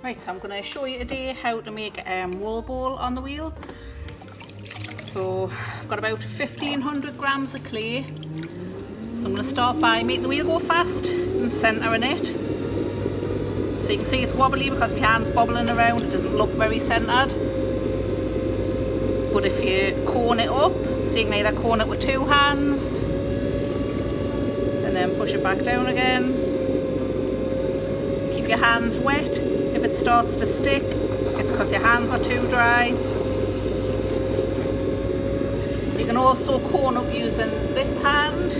Right, so I'm going to show you today how to make a wool bowl on the wheel. So I've got about 1500 grams of clay. So I'm going to start by making the wheel go fast and centering it. So you can see it's wobbly because my hand's bobbling around, it doesn't look very centered. But if you cone it up, so you can either cone it with two hands and then push it back down again. Keep your hands wet. If it starts to stick, it's because your hands are too dry. You can also cone up using this hand.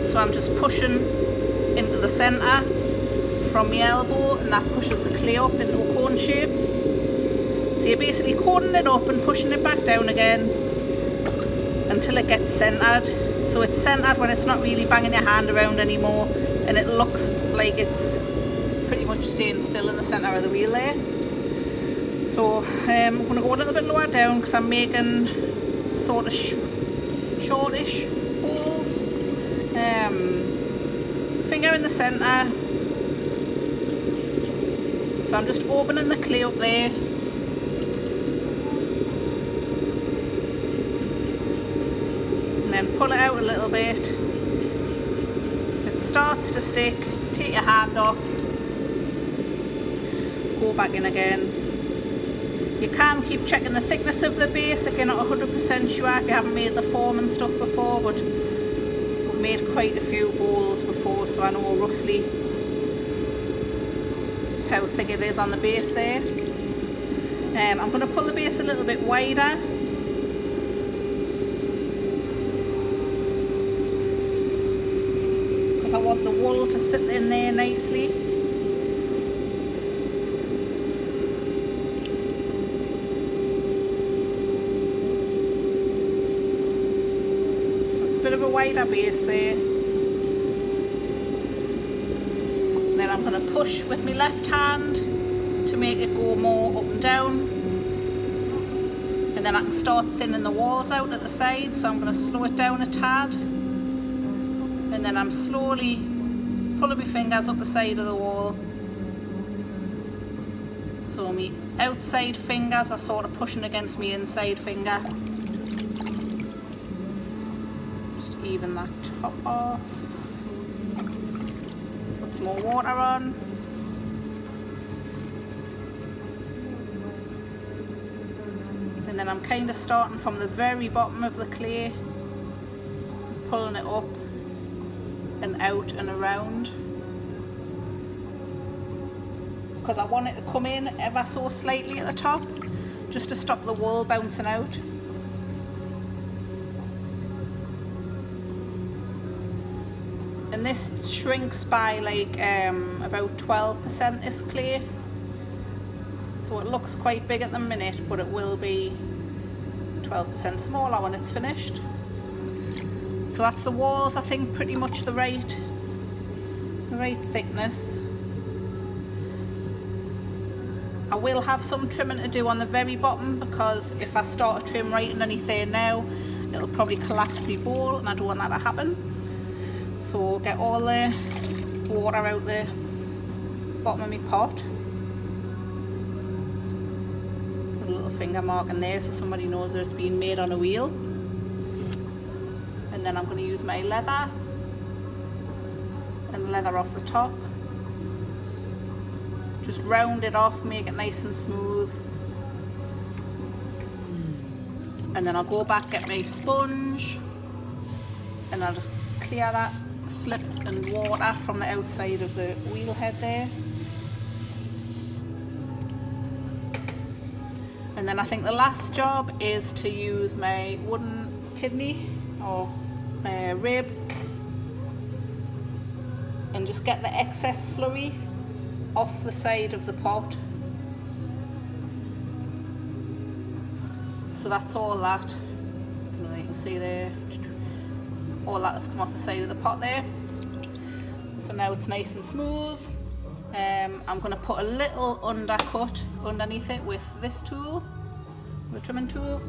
So I'm just pushing into the centre from my elbow, and that pushes the clay up into a cone shape. So you're basically coning it up and pushing it back down again until it gets centred. So it's centred when it's not really banging your hand around anymore, and it looks like it's pretty much staying still in the centre of the wheel there. So I'm going to go a little bit lower down because I'm making sort of shortish holes. Finger in the centre. So I'm just opening the clay up there. And then pull it out a little bit. If it starts to stick, take your hand off. Go back in again. You can keep checking the thickness of the base if you're not 100% sure, if you haven't made the form and stuff before, but I've made quite a few bowls before, so I know roughly how thick it is on the base there. I'm going to pull the base a little bit wider. Because I want the wool to sit in there nicely. Bit of a wider base there. And then I'm going to push with my left hand to make it go more up and down, and then I can start thinning the walls out at the side. So I'm going to slow it down a tad, and then I'm slowly pulling my fingers up the side of the wall. So my outside fingers are sort of pushing against my inside finger. Even that top off, put some more water on, and then I'm kind of starting from the very bottom of the clay, pulling it up and out and around, because I want it to come in ever so slightly at the top, just to stop the wool bouncing out. And this shrinks by like about 12%, this clay. So it looks quite big at the minute, but it will be 12% smaller when it's finished. So that's the walls, I think pretty much the right thickness. I will have some trimming to do on the very bottom, because if I start to trim right underneath there now, it'll probably collapse my bowl, and I don't want that to happen. So get all the water out the bottom of my pot. Put a little finger mark in there so somebody knows that it's been made on a wheel. And then I'm going to use my leather and leather off the top. Just round it off, make it nice and smooth. And then I'll go back, get my sponge, and I'll just clear that slip and water from the outside of the wheel head there. And then I think the last job is to use my wooden kidney or rib and just get the excess slurry off the side of the pot. So that's all that. I don't know if you can see there. All that has come off the side of the pot there. So now it's nice and smooth. I'm going to put a little undercut underneath it with this tool, the trimming tool.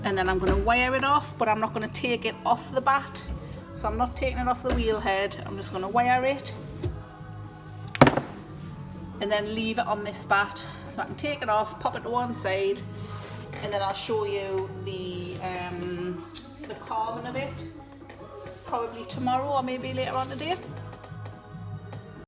And then I'm going to wire it off, but I'm not going to take it off the bat. So I'm not taking it off the wheel head, I'm just going to wire it and then leave it on this bat. So I can take it off, pop it to one side, and then I'll show you the carving of it, probably tomorrow or maybe later on today.